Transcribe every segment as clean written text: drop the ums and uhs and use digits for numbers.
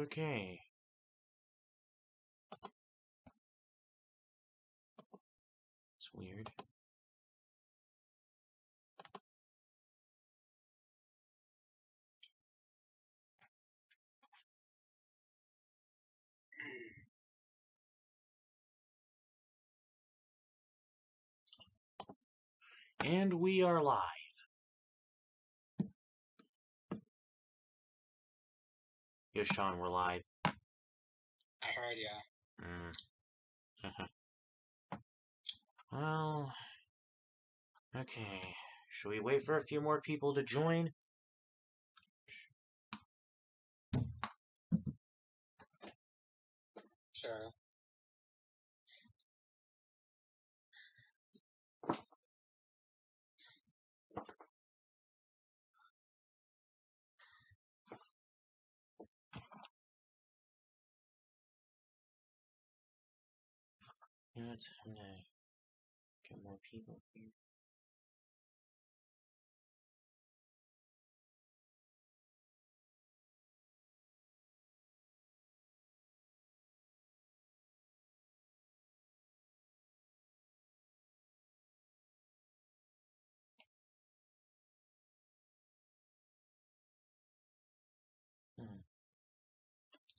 Okay. It's weird. And we are live. Yo, Sean, we're live. I heard ya. Well, okay. Should we wait for a few more people to join? Sure. You know what? I'm gonna get more people here.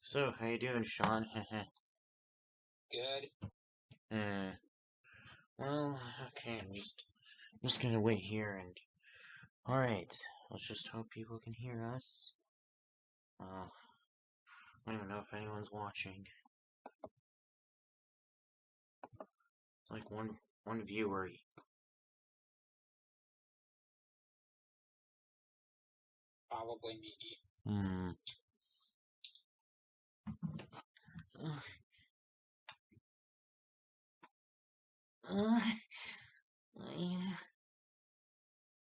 So, how you doing, Sean? Good. Well, okay, I'm just gonna wait here and... Alright, let's just hope people can hear us. Well, I don't know if anyone's watching. Like one viewer. Probably me.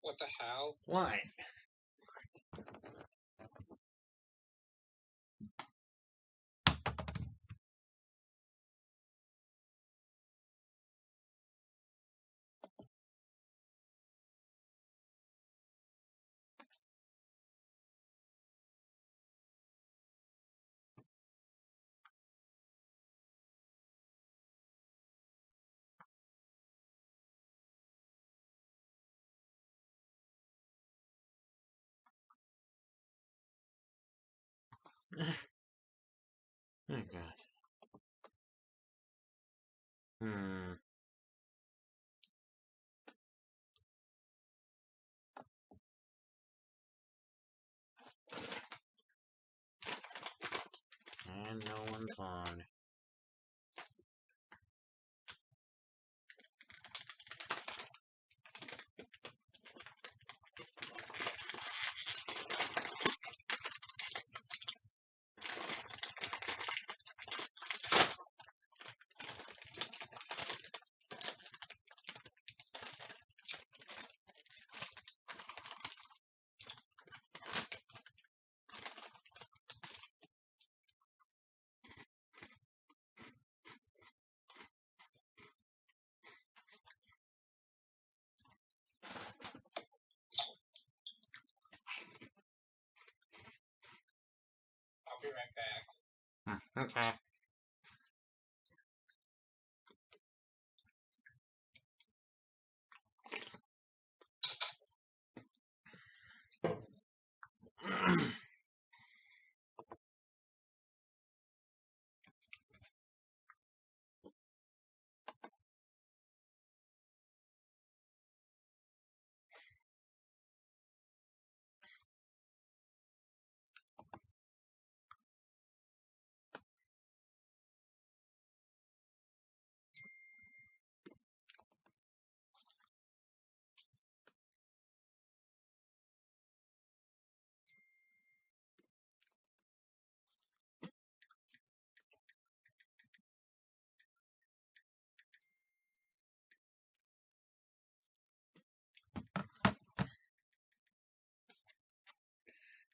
What the hell? What? Oh, God. And no one's on. I'll be right back. Okay.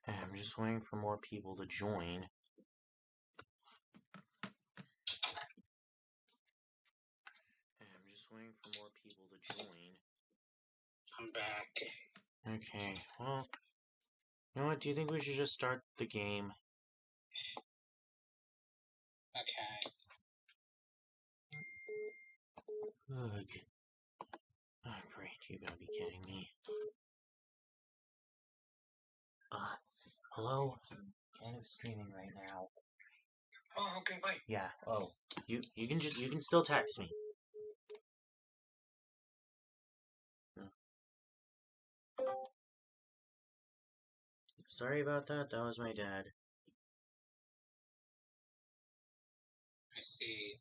I'm just waiting for more people to join. I'm just waiting for more people to join. I'm back. Okay, well, you know what? Do you think we should just start the game? Okay. Ugh. Oh, great, you gotta be kidding me. Hello? Kind of streaming right now. Oh, okay, bye. Yeah, oh. You can still text me. Sorry about that, that was my dad. I see.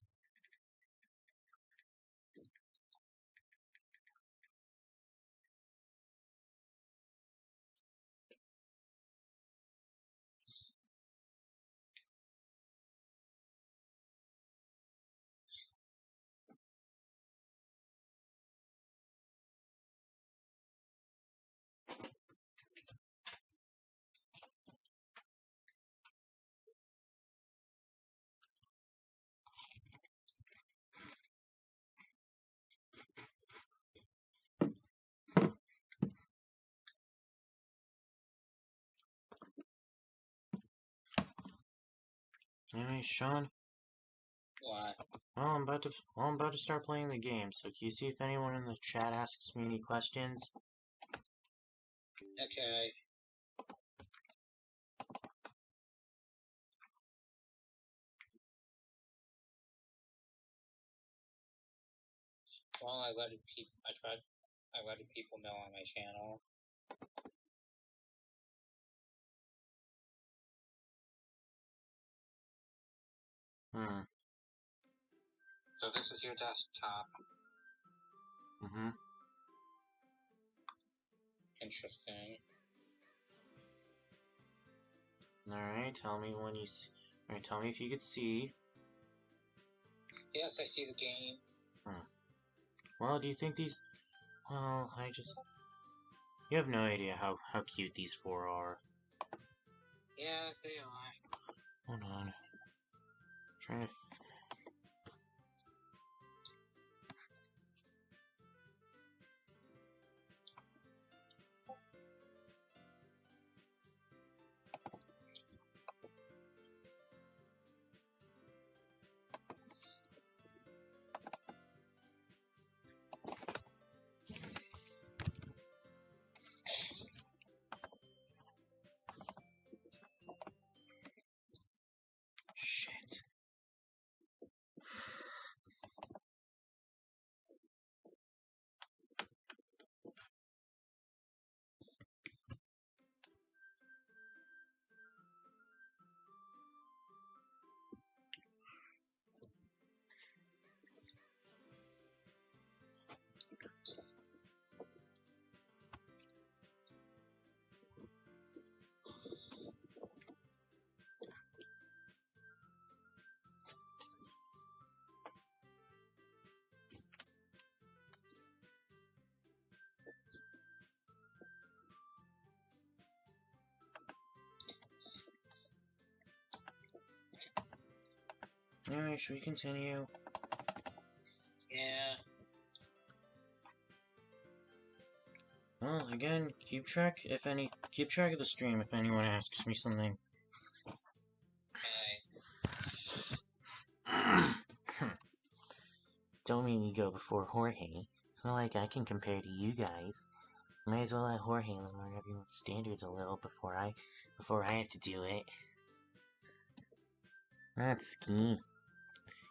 Anyway, Sean, What? I'm about to start playing the game, so can you see if anyone in the chat asks me any questions? Okay. Well, I letting people know on my channel. So this is your desktop. Mm-hmm. Interesting. Alright, tell me when you see. Alright, tell me if you could see. Yes, I see the game. Well, do you think these... Well, You have no idea how cute these four are. Yeah, they are. Hold on. Trying to... Shit. Anyway, should we continue? Yeah. Well, again, keep track of the stream if anyone asks me something. Okay. Don't make me go before Jorge. It's not like I can compare to you guys. Might as well let Jorge lower everyone's standards a little before I have to do it. Not ski.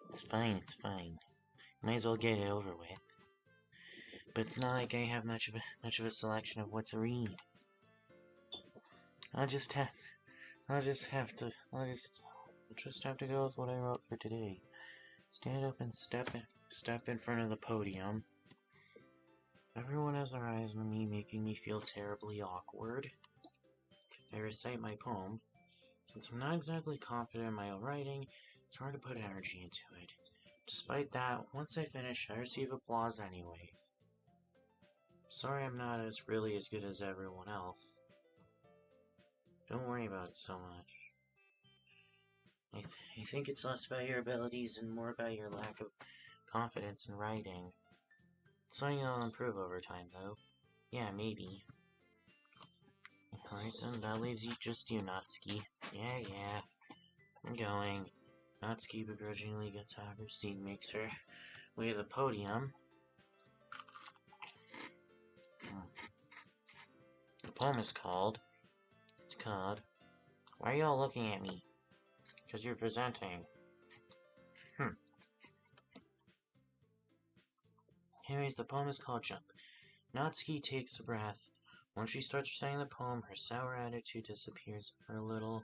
It's fine, it's fine. Might as well get it over with. But it's not like I have much of a selection of what to read. I'll just have to go with what I wrote for today. Stand up and step in front of the podium. Everyone has their eyes on me, making me feel terribly awkward. I recite my poem. Since I'm not exactly confident in my own writing, it's hard to put energy into it. Despite that, once I finish, I receive applause anyways. Sorry I'm not really as good as everyone else. Don't worry about it so much. I think it's less about your abilities and more about your lack of confidence in writing. It's something I'll improve over time, though. Yeah, maybe. Alright then, that leaves just you, Natsuki. Yeah, I'm going. Natsuki begrudgingly gets out of her seat and makes her way to the podium. The poem is called... It's called... Why are you all looking at me? Because you're presenting. Anyways, the poem is called Jump. Natsuki takes a breath. Once she starts reciting the poem, her sour attitude disappears for a little.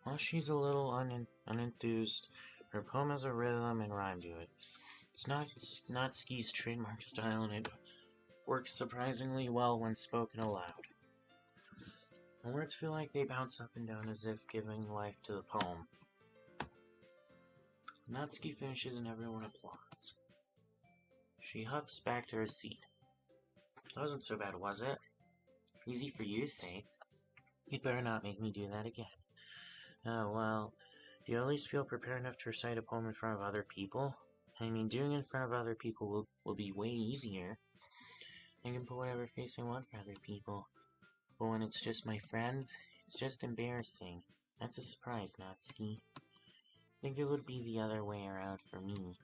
While she's a little unenthused, her poem has a rhythm and rhyme to it. It's not Natsuki's trademark style, and it works surprisingly well when spoken aloud. The words feel like they bounce up and down as if giving life to the poem. Natsuki finishes and everyone applauds. She hops back to her seat. That wasn't so bad, was it? Easy for you to say. You'd better not make me do that again. Oh, well, do you at least feel prepared enough to recite a poem in front of other people? I mean, doing it in front of other people will be way easier. I can put whatever face I want for other people. But when it's just my friends, it's just embarrassing. That's a surprise, Natsuki. I think it would be the other way around for me.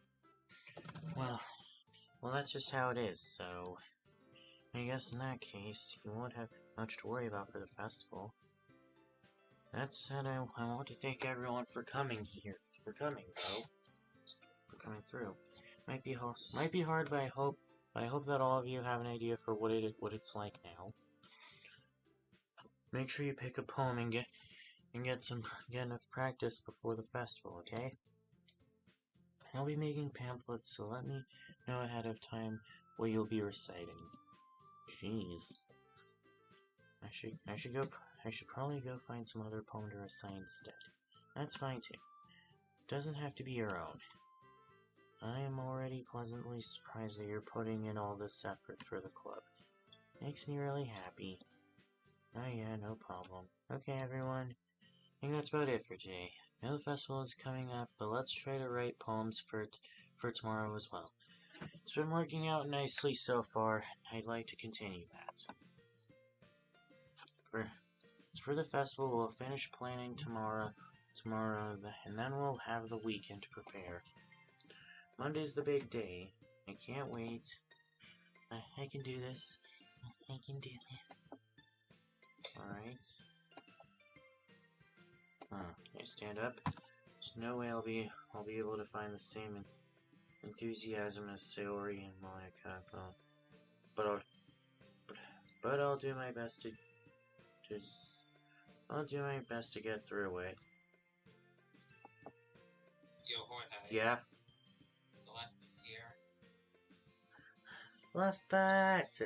Well, that's just how it is, so... I guess in that case, you won't have much to worry about for the festival. That said, I want to thank everyone for coming here. For coming through. Might be hard, but I hope that all of you have an idea for what it's like now. Make sure you pick a poem and get enough practice before the festival, okay? I'll be making pamphlets, so let me know ahead of time what you'll be reciting. Jeez. I should probably go find some other poem to recite instead. That's fine too. Doesn't have to be your own. I am already pleasantly surprised that you're putting in all this effort for the club. Makes me really happy. Oh yeah, no problem. Okay, everyone. I think that's about it for today. I know the festival is coming up, but let's try to write poems for tomorrow as well. It's been working out nicely so far. I'd like to continue that. For the festival, we'll finish planning tomorrow, and then we'll have the weekend to prepare. Monday's the big day. I can't wait. I can do this. I can do this. Alright. Okay, stand up. There's no way I'll be able to find the same enthusiasm as Sayori and Monica, but I'll do my best to get through it. Yo, Jorge. Yeah? Celeste is here. Left butts!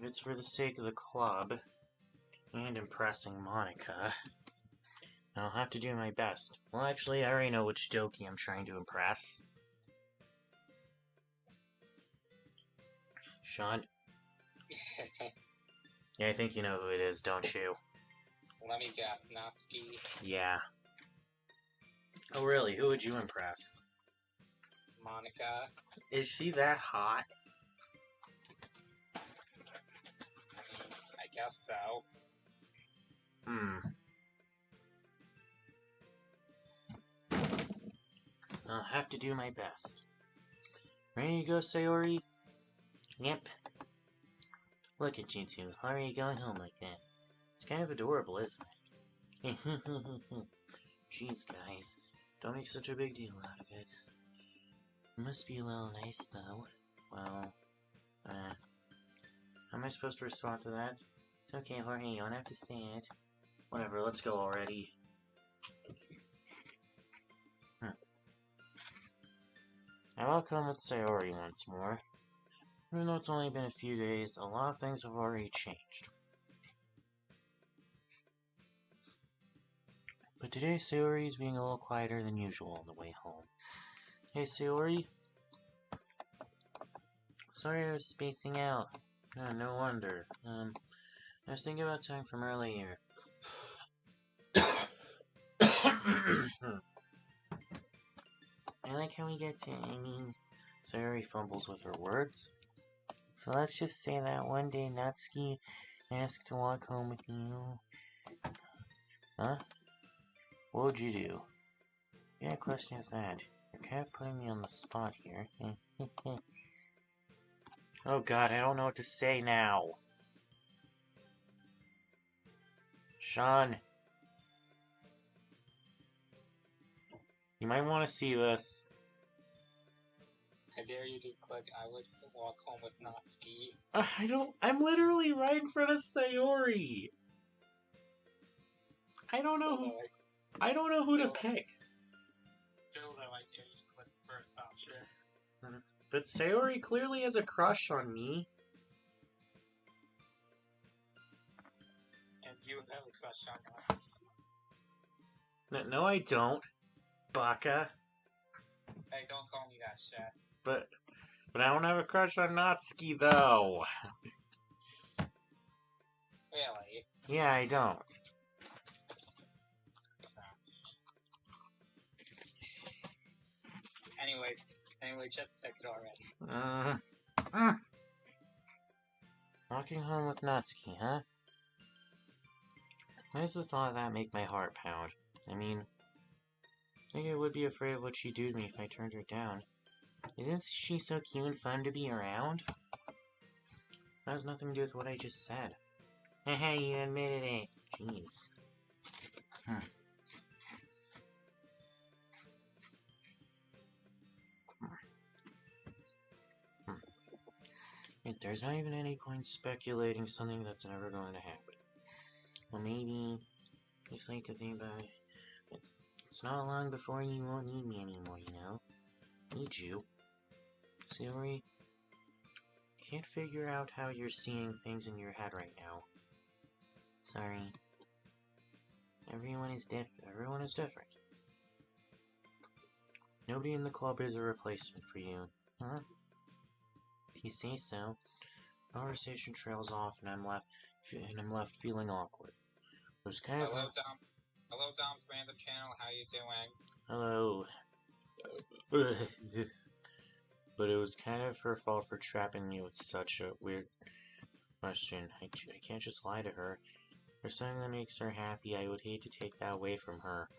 If it's for the sake of the club and impressing Monica, I'll have to do my best. Well, actually, I already know which Doki I'm trying to impress. Sean? Yeah, I think you know who it is, don't you? Let me guess, Natsuki. Yeah. Oh, really? Who would you impress? Monica. Is she that hot? I guess so. I'll have to do my best. Ready to go, Sayori? Yep. Look at you two, already going home like that. It's kind of adorable, isn't it? Jeez, guys. Don't make such a big deal out of it. It must be a little nice, though. Well, how am I supposed to respond to that? It's okay, Jorge, you don't have to say it. Whatever, let's go already. I welcome with Sayori once more. Even though it's only been a few days, a lot of things have already changed. But today, Sayori is being a little quieter than usual on the way home. Hey, Sayori? Sorry I was spacing out. No wonder. I was thinking about something from earlier. I like how we get to, Sayori fumbles with her words. So let's just say that one day Natsuki asked to walk home with you. Huh? What would you do? Yeah, question is that. You're kind of putting me on the spot here. Oh god, I don't know what to say now. Sean. You might want to see this. I dare you to click I would walk home with Natsuki. I'm literally right in front of Sayori. I don't know who to pick. Still though, I dare you to click the first option. But Sayori clearly has a crush on me. And you have a crush on Natsuki. No, I don't. Baka. Hey, don't call me that shit. But I don't have a crush on Natsuki, though. Really? Yeah, I don't. Anyway, just pick it already. Walking home with Natsuki, huh? Why does the thought of that make my heart pound? I mean, I think I would be afraid of what she'd do to me if I turned her down. Isn't she so cute and fun to be around? That has nothing to do with what I just said. Haha, you admitted it. Jeez. There's not even any point speculating something that's never going to happen. Well, maybe you like to think about it. It's not long before you won't need me anymore, you know? Need you. Sayori, I can't figure out how you're seeing things in your head right now. Sorry. Everyone is different. Nobody in the club is a replacement for you. Huh? If you say so. Conversation trails off and I'm left feeling awkward. It was kind of Hello, Dom. Hello, Dom's random channel. How you doing? Hello. But it was kind of her fault for trapping me with such a weird question. I can't just lie to her. There's something that makes her happy. I would hate to take that away from her.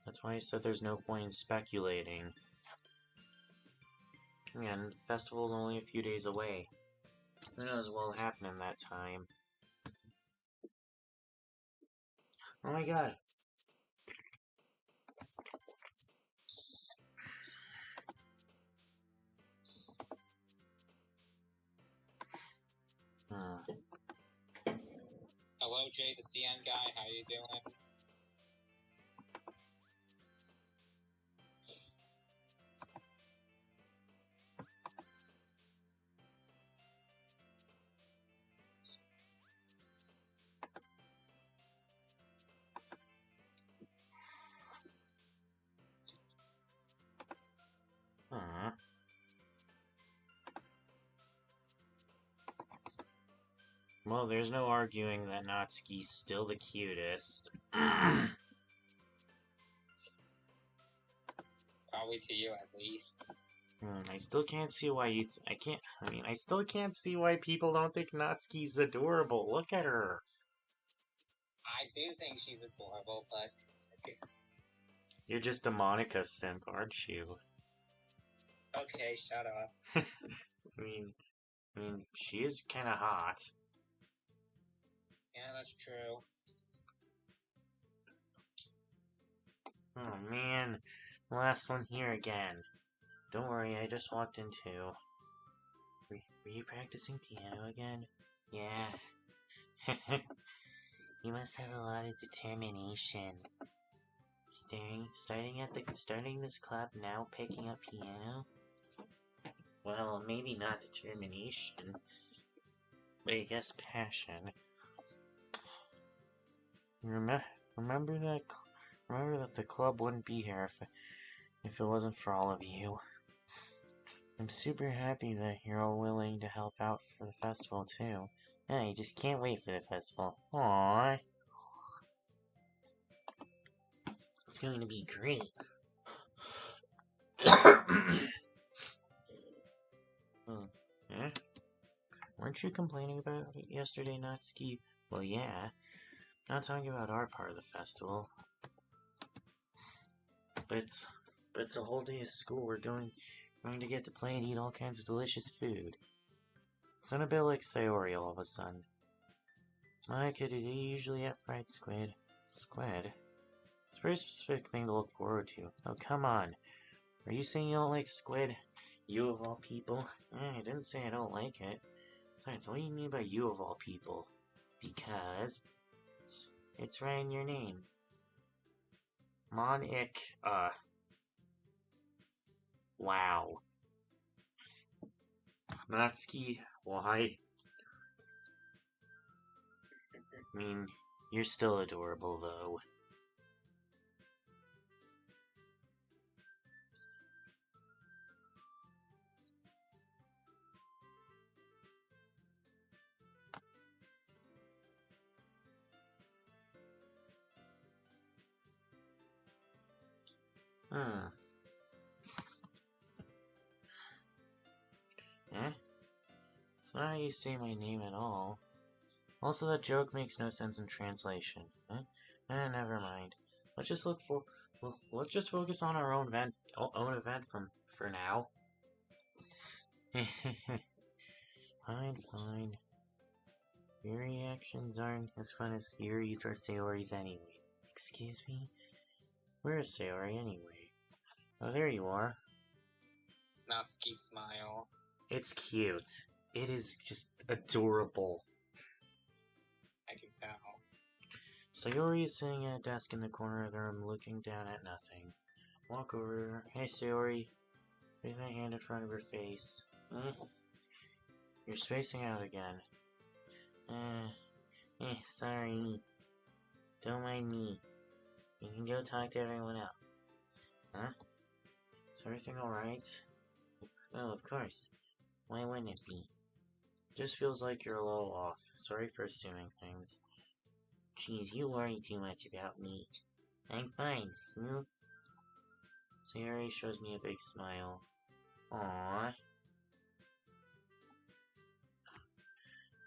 That's why I said there's no point in speculating. And the festival's only a few days away. Who knows what will happen in that time? Oh my god. Hello, Jay the CN guy. How you doing? Well, there's no arguing that Natsuki's still the cutest. Probably to you, at least. I still can't see why I still can't see why people don't think Natsuki's adorable. Look at her. I do think she's adorable, but... You're just a Monica simp, aren't you? Okay, shut up. I mean, she is kind of hot. Yeah, that's true. Oh man, last one here again. Don't worry, I just walked in too. Were you practicing piano again? Yeah. You must have a lot of determination. Starting this club now, picking up piano? well, maybe not determination, but I guess passion. Remember that the club wouldn't be here if it wasn't for all of you. I'm super happy that you're all willing to help out for the festival too. Yeah, I just can't wait for the festival. Aww. It's going to be great. Eh? Weren't you complaining about it yesterday, Natsuki? Well, yeah. Not talking about our part of the festival. But it's a whole day of school. We're going to get to play and eat all kinds of delicious food. It's not a bit like Sayori all of a sudden. Monica, do they usually have fried squid? Squid? It's a very specific thing to look forward to. Oh, come on. Are you saying you don't like squid? You of all people? I didn't say I don't like it. Besides, what do you mean by you of all people? Because it's right in your name. Wow. Natsuki, why? I mean, you're still adorable, though. Eh? It's not how you say my name at all. Also, that joke makes no sense in translation. Never mind. Let's just let's just focus on our own event for now. Fine. Your reactions aren't as fun as your or Sayori's anyways. Excuse me? Where is Sayori anyway? Oh, there you are. Natsuki smile. It's cute. It is just adorable. I can tell. Sayori is sitting at a desk in the corner of the room looking down at nothing. Walk over to her. Hey, Sayori. Place my hand in front of her face. You're spacing out again. Sorry. Don't mind me. You can go talk to everyone else. Huh? Is everything alright? Well, of course. Why wouldn't it be? Just feels like you're a little off. Sorry for assuming things. Jeez, you worry too much about me. I'm fine, Sue. Sayori shows me a big smile. Aww.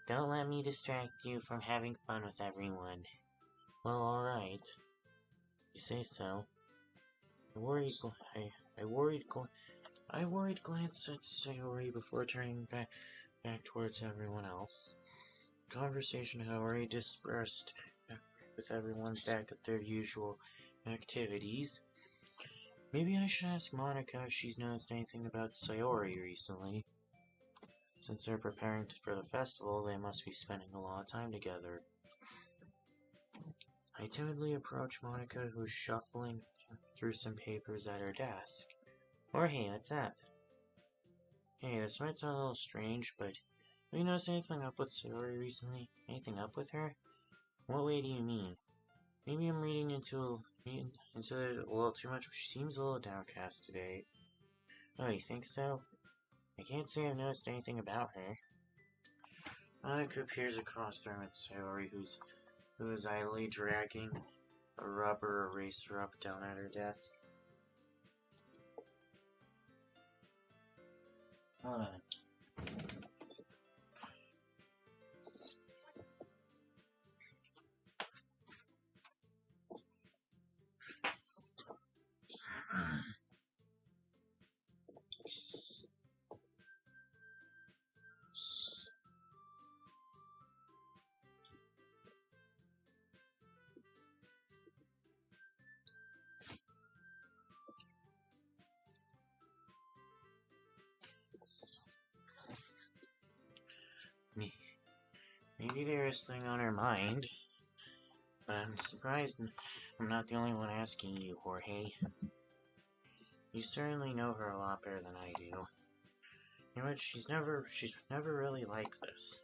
Don't let me distract you from having fun with everyone. Well, alright. You say so. I worried glance at Sayori before turning back towards everyone else. The conversation had already dispersed with everyone back at their usual activities. Maybe I should ask Monica if she's noticed anything about Sayori recently. Since they're preparing for the festival, they must be spending a lot of time together. I timidly approach Monica, who's shuffling through some papers at her desk. Jorge, what's up? Hey, this might sound a little strange, but have you noticed anything up with Sayori recently? Anything up with her? What way do you mean? Maybe I'm reading into it a little too much. She seems a little downcast today. Oh, you think so? I can't say I've noticed anything about her. Monica peers across the room at Sayori, who is idly dragging a rubber eraser up down at her desk. Hold on. Maybe there is something on her mind, but I'm surprised I'm not the only one asking you, Jorge. You certainly know her a lot better than I do. You know what, she's never really like this.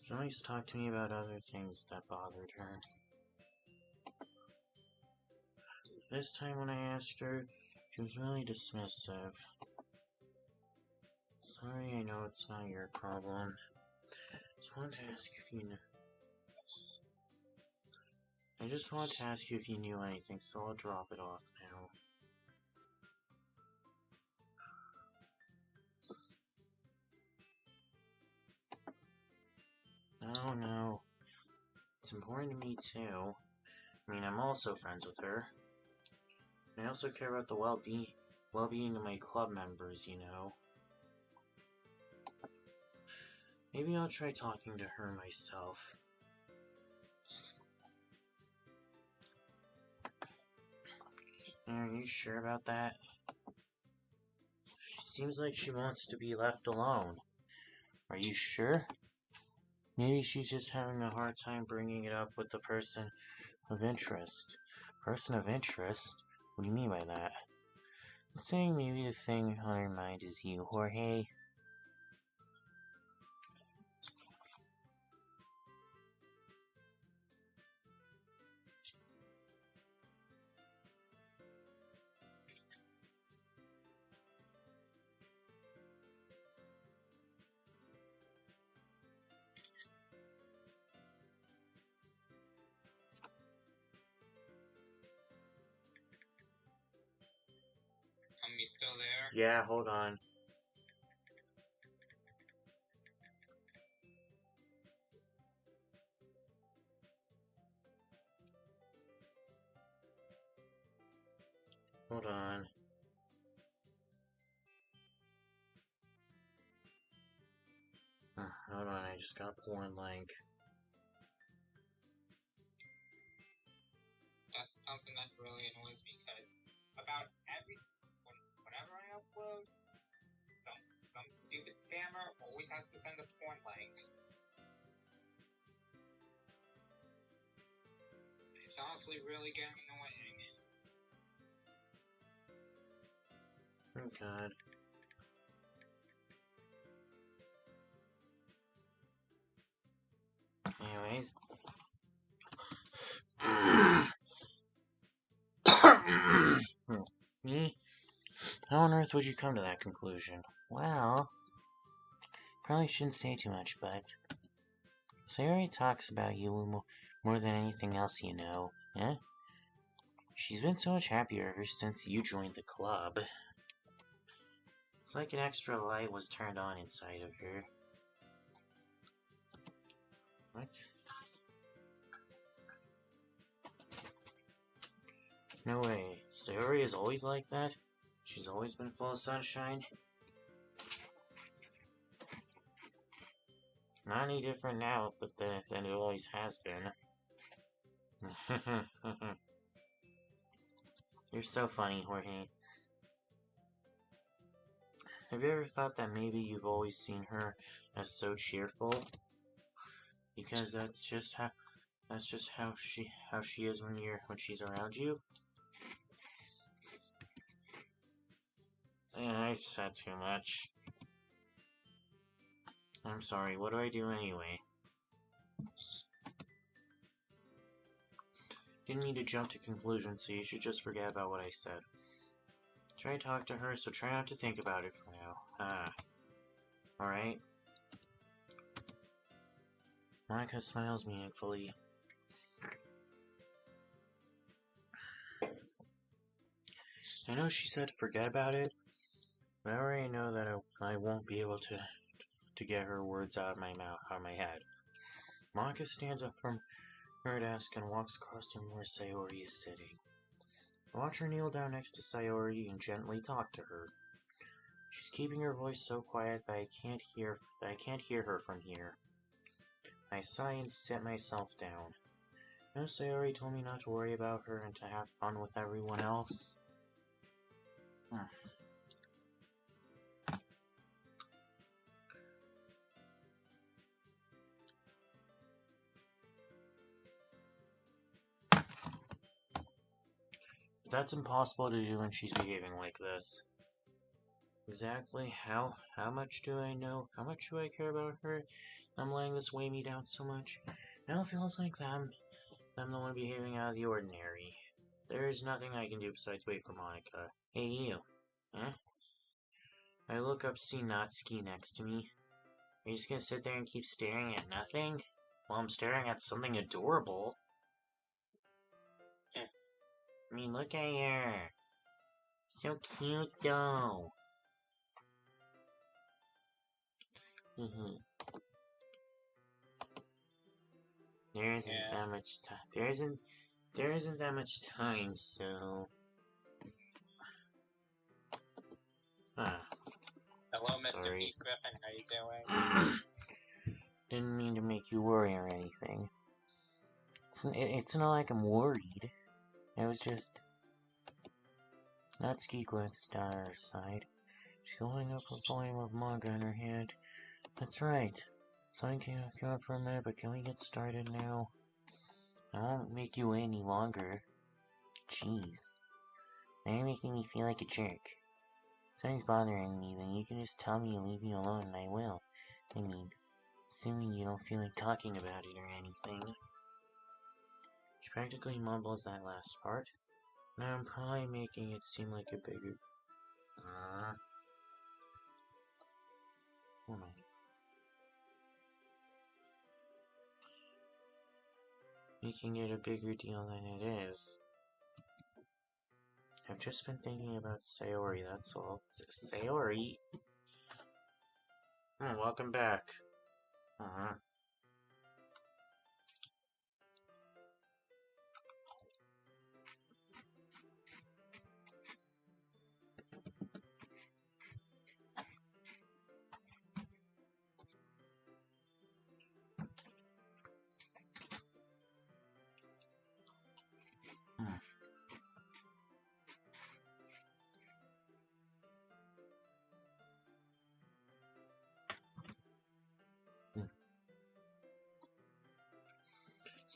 She always talked to me about other things that bothered her. This time when I asked her, she was really dismissive. Sorry, I know it's not your problem. Just wanted to ask if you knew. I just wanted to ask you if you knew anything, so I'll drop it off now. Oh no. It's important to me too. I mean, I'm also friends with her. I also care about the well-being of my club members, you know. Maybe I'll try talking to her myself. Are you sure about that? She seems like she wants to be left alone. Are you sure? Maybe she's just having a hard time bringing it up with the person of interest. Person of interest? What do you mean by that? I'm saying maybe the thing on her mind is you, Jorge. You still there? Yeah, hold on. Hold on. Hold on, I just got a porn link. That's something that really annoys me, because about whenever I upload, some stupid spammer always has to send a porn link. It's honestly really getting annoying. Oh god. Anyways. Me? How on earth would you come to that conclusion? Well, probably shouldn't say too much, but Sayori talks about you more than anything else you know, eh? She's been so much happier ever since you joined the club. It's like an extra light was turned on inside of her. What? No way. Sayori is always like that? She's always been full of sunshine? Not any different now, but than it always has been. You're so funny, Jorge. Have you ever thought that maybe you've always seen her as so cheerful? Because that's just how she is when she's around you? Yeah, I've said too much. I'm sorry, what do I do anyway? Didn't need to jump to conclusions, so you should just forget about what I said. Try to talk to her, so try not to think about it for now. Alright? Monica smiles meaningfully. I know she said forget about it, but I already know that I won't be able to get her words out of my mouth, out of my head. Monica stands up from her desk and walks across to where Sayori is sitting. I watch her kneel down next to Sayori and gently talk to her. She's keeping her voice so quiet that I can't hear her from here. I sigh and sit myself down. You know, Sayori told me not to worry about her and to have fun with everyone else. That's impossible to do when she's behaving like this. exactly how much do I know? How much do I care about her? I'm letting this weigh me down so much. Now it feels like I'm the one behaving out of the ordinary. There's nothing I can do besides wait for Monica. Hey, you. Huh? I look up, see Natsuki next to me. Are you just gonna sit there and keep staring at nothing? While I'm staring at something adorable? I mean, look at her. So cute, though. There isn't that much time. There isn't that much time, so... Hello, Mr. Sorry. Pete Griffin. How you doing? Didn't mean to make you worry or anything. It's not like I'm worried. I was just... Natsuki glances down at her side. She's holding up a volume of manga in her hand. That's right. Something came up for a minute, but can we get started now? I won't make you wait any longer. Jeez. Now you're making me feel like a jerk. If something's bothering me, then you can just tell me and leave me alone, and I will. I mean, assuming you don't feel like talking about it or anything. She practically mumbles that last part. Now I'm probably making it seem like a bigger... Oh my. Making it a bigger deal than it is. I've just been thinking about Sayori, that's all. Sayori? Welcome back.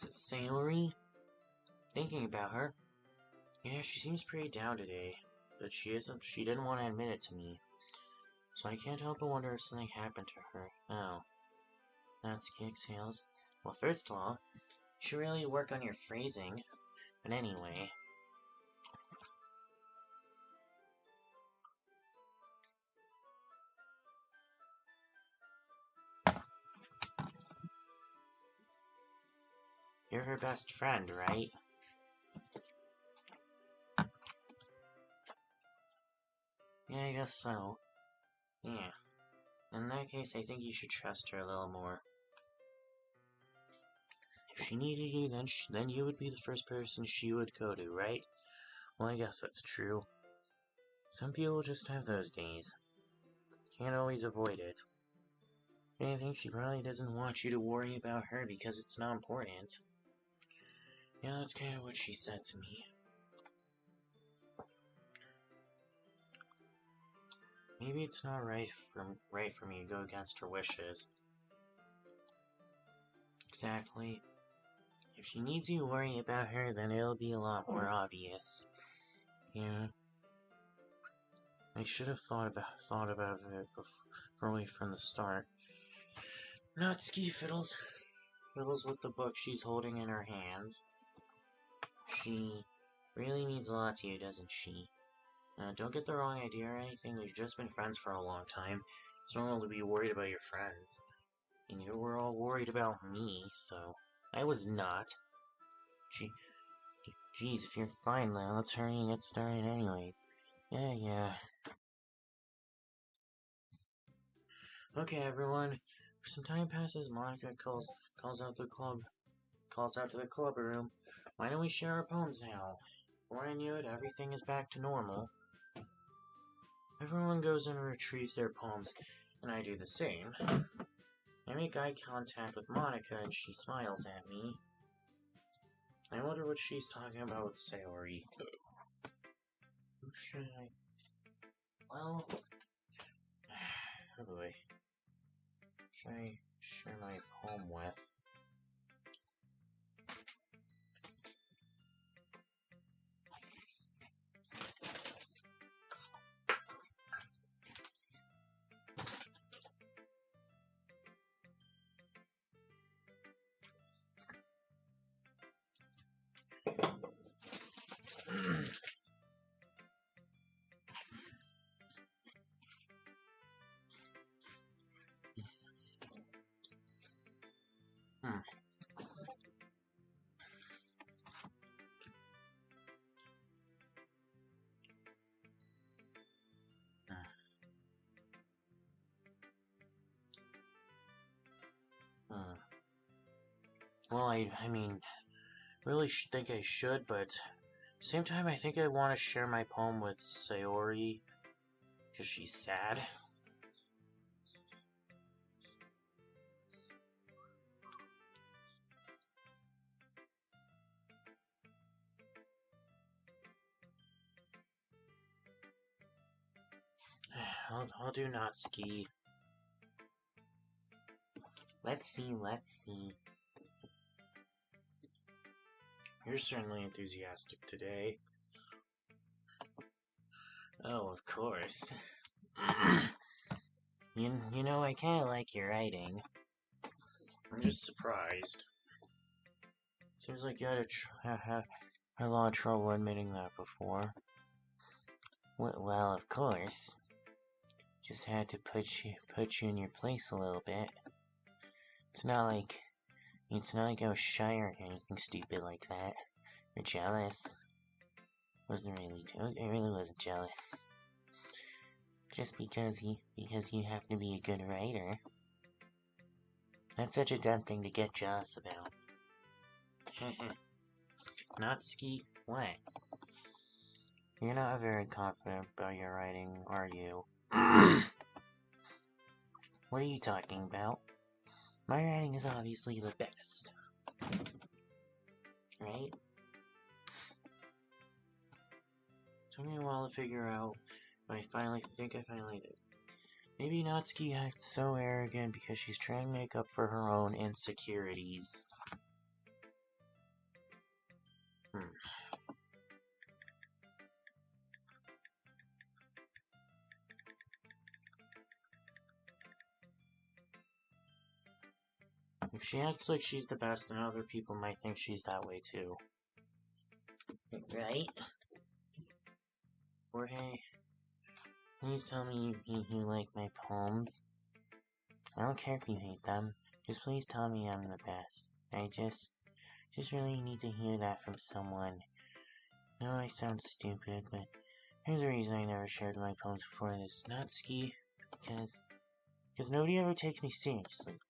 Sayori? Thinking about her. Yeah, she seems pretty down today. But she didn't want to admit it to me. So I can't help but wonder if something happened to her. Oh. Natsuki exhales. Well, first of all, you should really work on your phrasing. But anyway... You're her best friend, right? Yeah, I guess so. Yeah. In that case, I think you should trust her a little more. If she needed you, then you would be the first person she would go to, right? Well, I guess that's true. Some people just have those days. Can't always avoid it. I think she probably doesn't want you to worry about her because it's not important. Yeah, that's kind of what she said to me. Maybe it's not right for me to go against her wishes. Exactly. If she needs you to worry about her, then it'll be a lot more obvious. Yeah. I should have thought about it right from the start. Natsuki fiddles with the book she's holding in her hands. She really means a lot to you, doesn't she? Don't get the wrong idea or anything, we've just been friends for a long time. It's normal to be worried about your friends. And you were all worried about me, so... I was not. Geez, if you're fine now, let's hurry and get started anyways. Yeah. Okay, everyone. Some time passes, Monica calls out to the club room. Why don't we share our poems now? Before I knew it, everything is back to normal. Everyone goes and retrieves their poems, and I do the same. I make eye contact with Monica, and she smiles at me. I wonder what she's talking about with Sayori. Who should I... Well... Oh boy. Should I share my poem with? well, I mean, really think I should, but at the same time, I think I want to share my poem with Sayori, because she's sad. I'll do Natsuki. Let's see. You're certainly enthusiastic today. Oh, of course. you know, I kind of like your writing. I'm just surprised. Seems like you had a lot of trouble admitting that before. Well, of course. Just had to put you in your place a little bit. It's not like I was shy or anything stupid like that. Or jealous. I really wasn't jealous. Just because you happen to be a good writer. That's such a dumb thing to get jealous about. Natsuki, what? You're not very confident about your writing, are you? What are you talking about? My writing is obviously the best. Right? Took me a while to figure out, but I finally did. Maybe Natsuki acts so arrogant because she's trying to make up for her own insecurities. If she acts like she's the best, then other people might think she's that way too. Right? Jorge, please tell me you like my poems. I don't care if you hate them. Just please tell me I'm the best. I just really need to hear that from someone. No, I sound stupid, but here's the reason I never shared my poems before this. Natsuki, because nobody ever takes me seriously.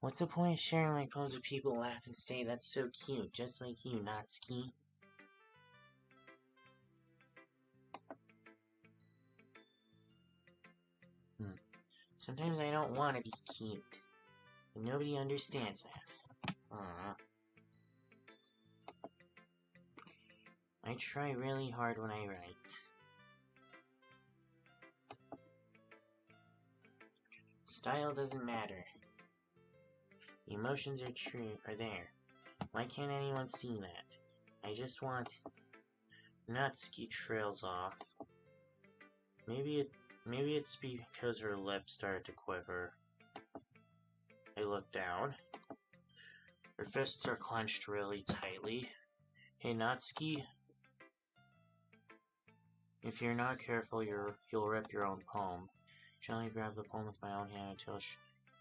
What's the point of sharing my poems with people who laugh and say that's so cute, just like you, Natsuki? Sometimes I don't want to be cute, and nobody understands that. I try really hard when I write. Style doesn't matter. The emotions are there. Why can't anyone see that? I just want... Natsuki trails off. Maybe it's because her lips started to quiver. I look down. Her fists are clenched really tightly. Hey, Natsuki. If you're not careful, you'll rip your own poem. Gently grab the poem with my own hand until she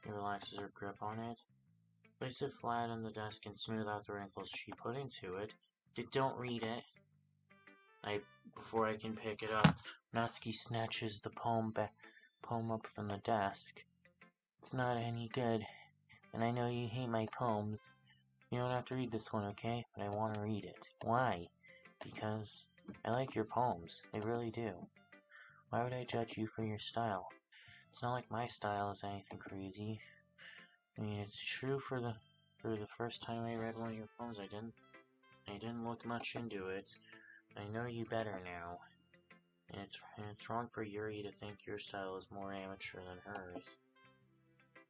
relaxes her grip on it. Place it flat on the desk and smooth out the wrinkles she put into it. Don't read it. Before I can pick it up, Natsuki snatches the poem up from the desk. It's not any good, and I know you hate my poems. You don't have to read this one, okay? But I want to read it. Why? Because I like your poems. I really do. Why would I judge you for your style? It's not like my style is anything crazy. I mean, it's true for the first time I read one of your poems, I didn't look much into it. I know you better now. And it's wrong for Yuri to think your style is more amateur than hers.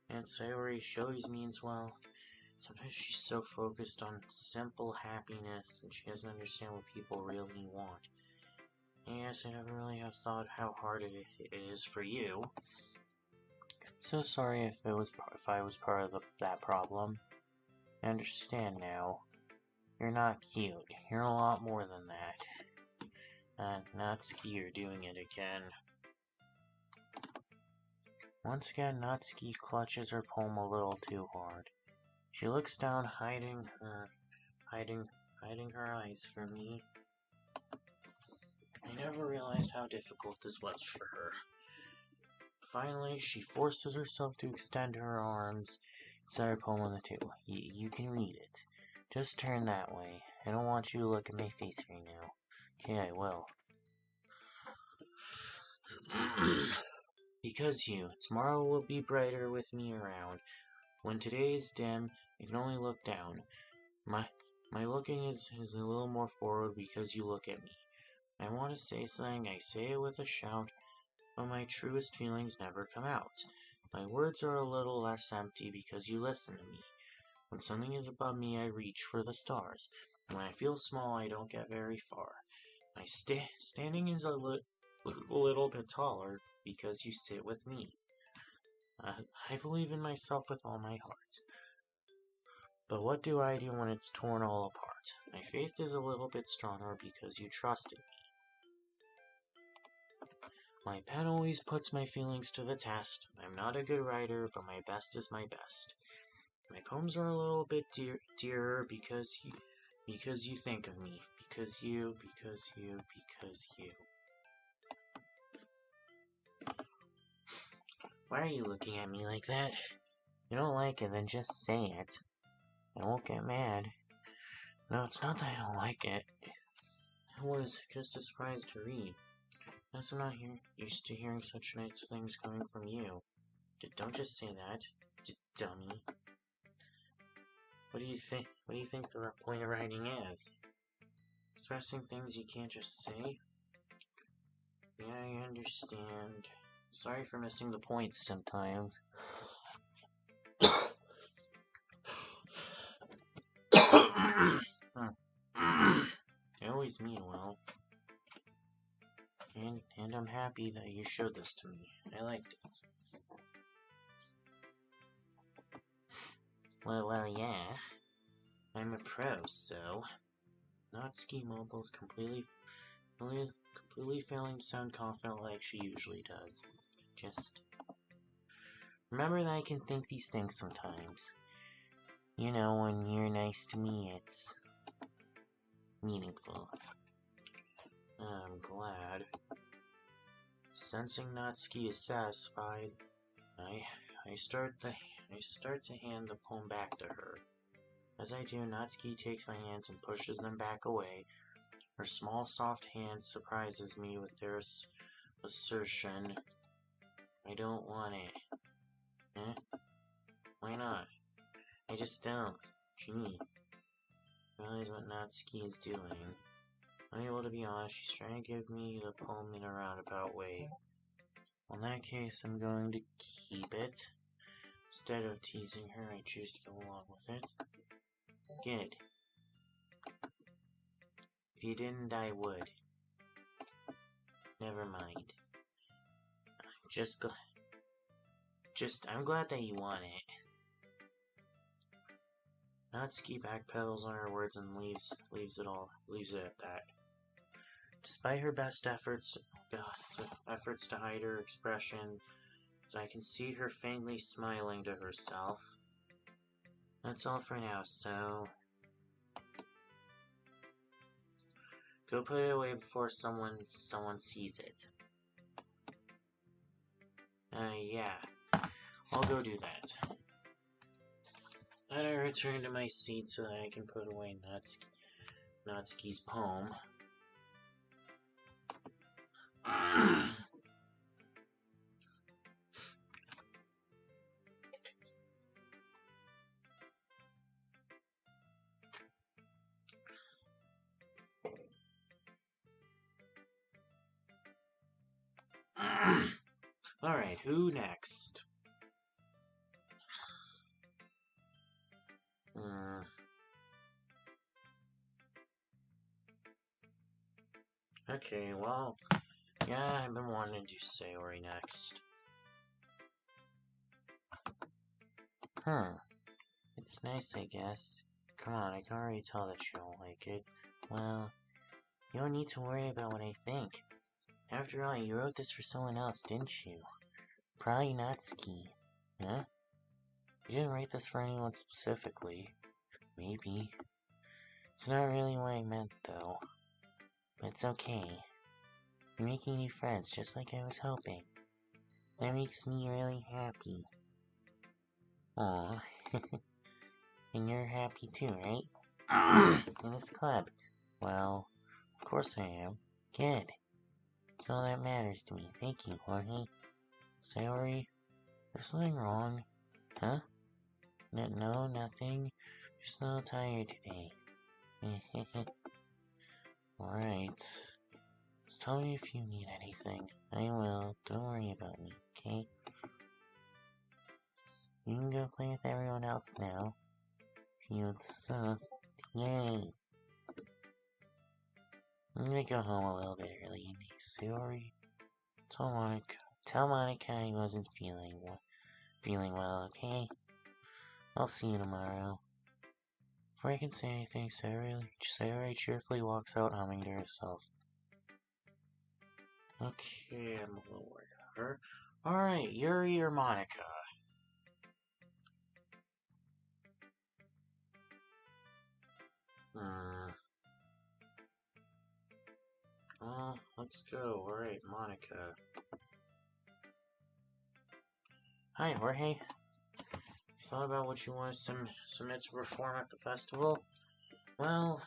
And Sayori always means well. Sometimes she's so focused on simple happiness and she doesn't understand what people really want. And yes, I never really have thought how hard it is for you. So sorry if I was part of that problem. I understand now. You're not cute. You're a lot more than that. Natsuki, you're doing it again. Once again, Natsuki clutches her poem a little too hard. She looks down, hiding her eyes from me. I never realized how difficult this was for her. Finally, she forces herself to extend her arms It's our poem on the table. You can read it. Just turn that way. I don't want you to look at my face right now. Okay, I will. Because tomorrow will be brighter with me around. When today is dim, I can only look down. My looking is a little more forward because you look at me. I want to say something, I say it with a shout, but my truest feelings never come out. My words are a little less empty because you listen to me. When something is above me, I reach for the stars. When I feel small, I don't get very far. My standing is a little bit taller because you sit with me. I believe in myself with all my heart. But what do I do when it's torn all apart? My faith is a little bit stronger because you trusted me. My pen always puts my feelings to the test. I'm not a good writer, but my best is my best. My poems are a little bit dearer because you think of me. Because you. Why are you looking at me like that? If you don't like it, then just say it. I won't get mad. No, it's not that I don't like it. It was just a surprise to read. Guess I'm not used to hearing such nice things coming from you. Don't just say that, dummy. What do you think? What do you think the point of writing is? Expressing things you can't just say? Yeah, I understand. Sorry for missing the points sometimes. I always mean well. And I'm happy that you showed this to me. I liked it. Well, yeah. I'm a pro, so... Natsuki mumbles completely failing to sound confident like she usually does. Just... remember that I can think these things sometimes. You know, when you're nice to me, it's... meaningful. I'm glad. Sensing Natsuki is satisfied, I start to hand the poem back to her. As I do, Natsuki takes my hands and pushes them back away. Her small, soft hand surprises me with their assertion, I don't want it. Eh? Why not? I just don't. Gee. I realize what Natsuki is doing. Unable to be honest, she's trying to give me the poem in a roundabout way. Well, in that case, I'm going to keep it. Instead of teasing her, I choose to go along with it. Good. If you didn't, I would. Never mind. I'm glad that you want it. Natsuki backpedals on her words and leaves it at that. Despite her best efforts to hide her expression, I can see her faintly smiling to herself. That's all for now, so... go put it away before someone sees it. Yeah. I'll go do that. Then I return to my seat so that I can put away Natsuki's poem. Alright, who next? Okay, well, yeah, I've been wanting to do Sayori next. It's nice, I guess. Come on, I can already tell that you don't like it. Well, you don't need to worry about what I think. After all, you wrote this for someone else, didn't you? Probably Natsuki. Huh? You didn't write this for anyone specifically. Maybe. It's not really what I meant, though. But it's okay. You're making new friends, just like I was hoping. That makes me really happy. Aw. And you're happy too, right? In this club. Well, of course I am. Good. That's all that matters to me. Thank you, Jorge. Sorry. There's something wrong. Huh? No, nothing. Just a little tired today. Alright. Just tell me if you need anything. I will. Don't worry about me, okay? You can go play with everyone else now. If you insist. Yay! I'm gonna go home a little bit early. Sorry. Tell Monica I wasn't feeling well, okay? I'll see you tomorrow. Before I can say anything, Sayori cheerfully walks out, humming to herself. Okay, I'm a little worried about her. Alright, Yuri or Monica? Well, let's go. Alright, Monica. Hi, Jorge. Thought about what you want to submit to perform at the festival? Well,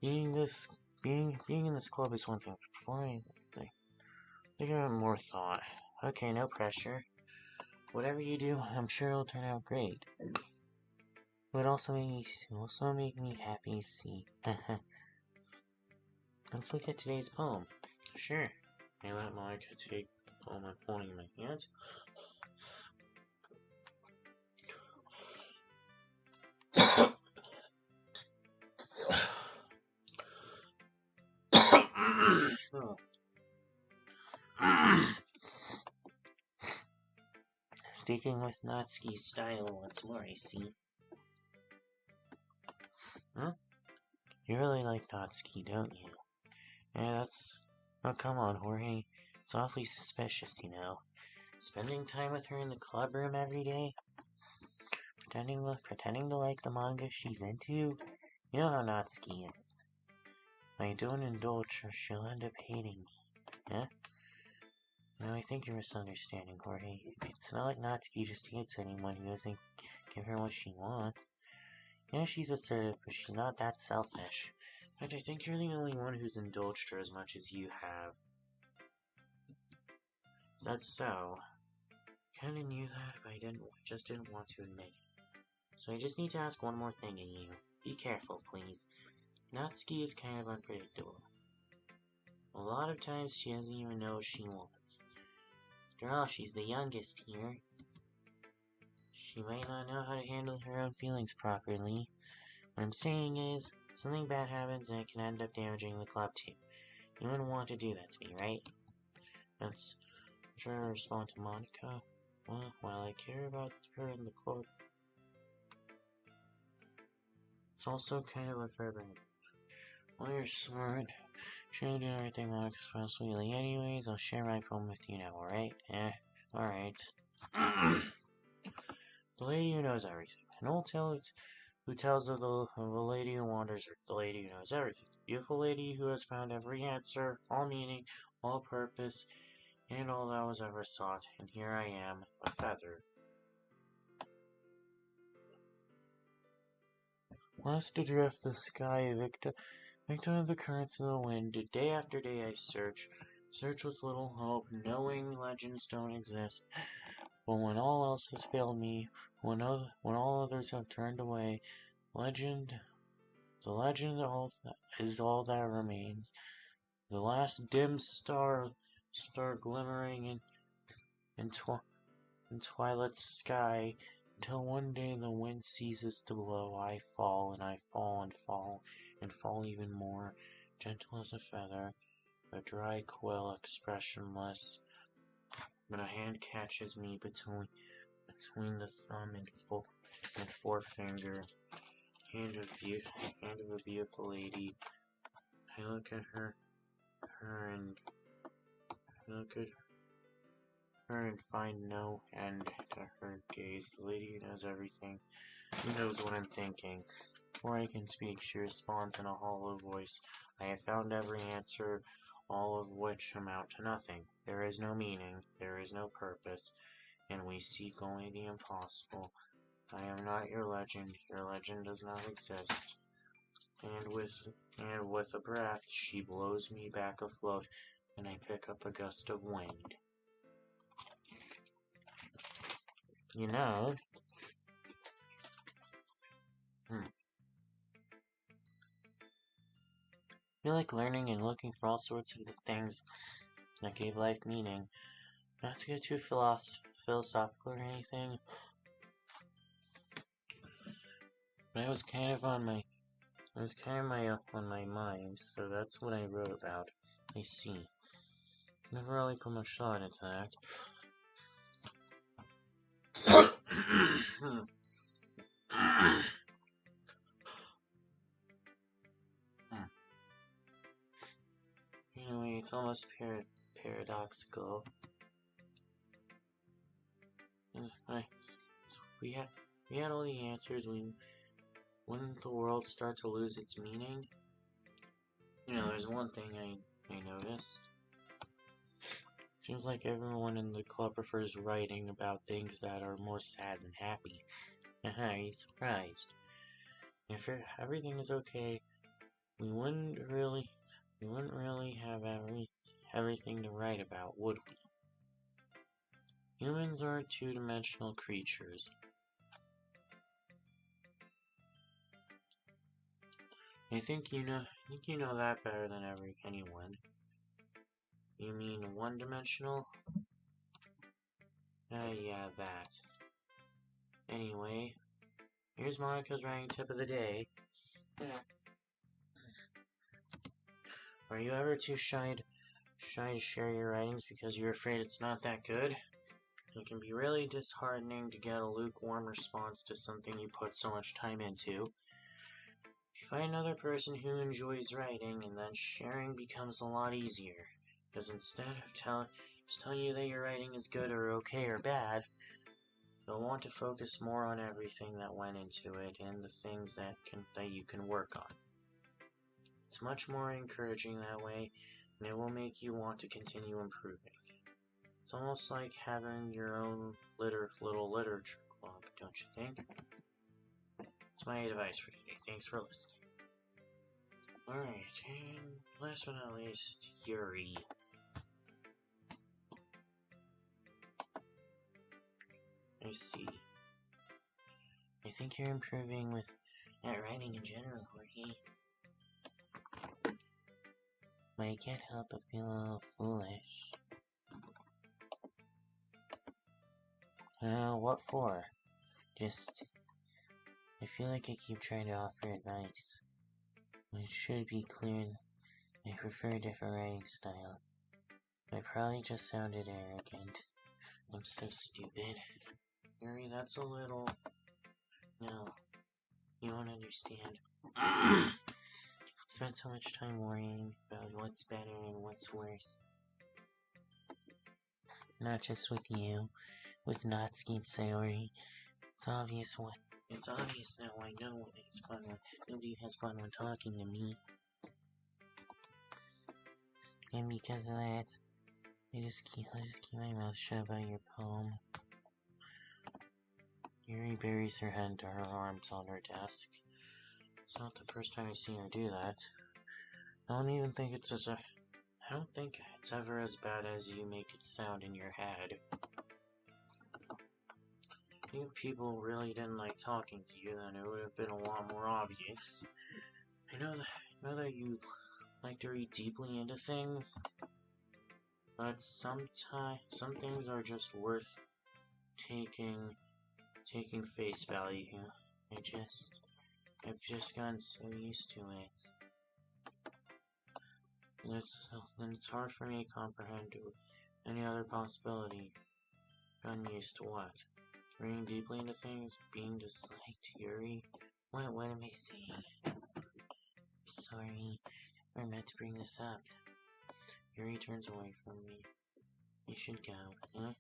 being in this club is one thing. Performing, I think I have more thought. Okay, no pressure. Whatever you do, I'm sure it'll turn out great. It would also make me happy to see. Let's look at today's poem. Sure. I let Monica take the poem I'm holding in my hands. Sticking with Natsuki's style once more, I see. Huh? You really like Natsuki, don't you? Yeah, that's... Oh, come on, Jorge. It's awfully suspicious, you know. Spending time with her in the club room every day? Pretending to like the manga she's into? You know how Natsuki is. If I don't indulge her, she'll end up hating me. Huh? No, I think you're misunderstanding, Jorge. It's not like Natsuki just hates anyone who doesn't give her what she wants. Yeah, she's assertive, but she's not that selfish. And I think you're the only one who's indulged her as much as you have. Is that so? Kinda knew that, but I just didn't want to admit it. So I just need to ask one more thing of you. Be careful, please. Natsuki is kind of unpredictable. A lot of times she doesn't even know what she wants. After all, she's the youngest here. She might not know how to handle her own feelings properly. What I'm saying is, if something bad happens and it can end up damaging the club too. You wouldn't want to do that to me, right? That's... I'm sure I respond to Monica. Well, while I care about her in the club, it's also kind of unfair. Well, you're smart. Shouldn't do everything Monica's supposed to do. Anyways, I'll share my phone with you now, alright? Alright. The lady who knows everything. An old tale who tells of the lady who wanders, or the lady who knows everything. The beautiful lady who has found every answer, all meaning, all purpose, and all that was ever sought. And here I am, a feather. Lost adrift the sky, victim of the currents of the wind. Day after day I search with little hope, knowing legends don't exist. But when all else has failed me, when all others have turned away, the legend is all that remains. The last dim star glimmering in twilight sky, until one day the wind ceases to blow. I fall and I fall and fall and fall even more, gentle as a feather, a dry quill, expressionless. But a hand catches me between the thumb and forefinger. Hand of a beautiful lady. I look at her and find no end to her gaze. The lady who knows everything, who knows what I'm thinking. Before I can speak, she responds in a hollow voice. I have found every answer, all of which amount to nothing. There is no meaning, there is no purpose, and we seek only the impossible. I am not your legend. Your legend does not exist. And with a breath, she blows me back afloat, and I pick up a gust of wind. You know, I feel like learning and looking for all sorts of the things that gave life meaning. Not to get too philosophical or anything, but I was kind of on my mind, so that's what I wrote about. I see. Never really put much thought into that. Anyway, it's almost paradoxical. So if we had all the answers, wouldn't the world start to lose its meaning? You know, there's one thing I noticed. Seems like everyone in the club prefers writing about things that are more sad than happy. Are you surprised? If everything is okay, we wouldn't really have everything to write about, would we? Humans are two-dimensional creatures. I think you know that better than anyone. You mean one-dimensional? Yeah, that. Anyway, here's Monica's writing tip of the day. Are you ever too shy to share your writings because you're afraid it's not that good? It can be really disheartening to get a lukewarm response to something you put so much time into. If you find another person who enjoys writing, and then sharing becomes a lot easier. Because instead of telling you that your writing is good or okay or bad, you'll want to focus more on everything that went into it and the things that you can work on. It's much more encouraging that way, and it will make you want to continue improving. It's almost like having your own little literature club, don't you think? That's my advice for today. Thanks for listening. Alright, and last but not least, Yuri. I see. I think you're improving with writing in general, Jorge. But I can't help but feel a little foolish. What for? I feel like I keep trying to offer advice. It should be clear I prefer a different writing style. I probably just sounded arrogant. I'm so stupid. Yuri, that's a little... No. You don't understand. I spent so much time worrying about what's better and what's worse. Not just with you. With Natsuki and Sayori. It's obvious now I know when it's fun when nobody has fun when talking to me. And because of that, I'll just keep my mouth shut about your poem. Yuri buries her head into her arms on her desk. It's not the first time I've seen her do that. I don't think it's ever as bad as you make it sound in your head. If people really didn't like talking to you, then it would have been a lot more obvious. I know that you like to read deeply into things, but some things are just worth taking face value. I've just gotten so used to it. And it's hard for me to comprehend any other possibility. Gotten used to what? Reading deeply into things, being disliked, Yuri. What am I saying? Sorry, I meant to bring this up. Yuri turns away from me. You should go, huh?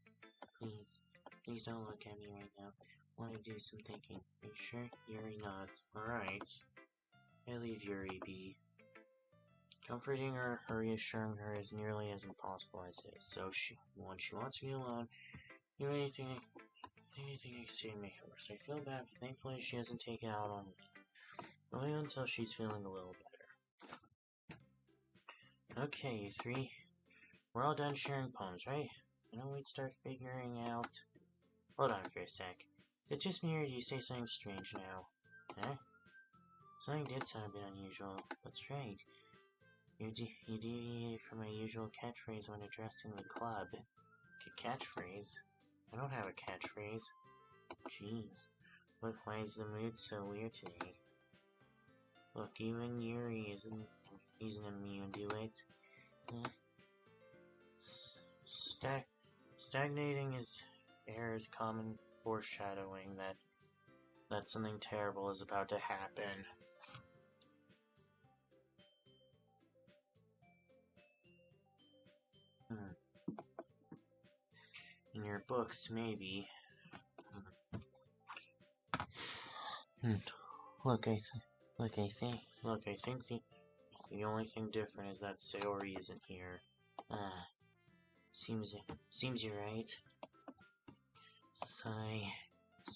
Please don't look at me right now. I want to do some thinking. Are you sure? Yuri nods. Alright. I leave Yuri be. Comforting her, reassuring her is nearly as impossible as it is. So when she wants me alone, Do anything you can see to make it worse. I feel bad, but thankfully she hasn't taken out on me. Only until she's feeling a little better. Okay, you three. We're all done sharing poems, right? And then we'd start figuring out... Hold on for a sec. Is it just me or do you say something strange now? Huh? Something did sound a bit unusual. That's right. You deviated from my usual catchphrase when addressing the club. A catchphrase? I don't have a catchphrase. Jeez. Look, why is the mood so weird today? Look, even Yuri isn't immune to it. Stagnating is air's common foreshadowing that something terrible is about to happen. In your books, maybe. Look, I think the only thing different is that Sayori isn't here. Seems you're right.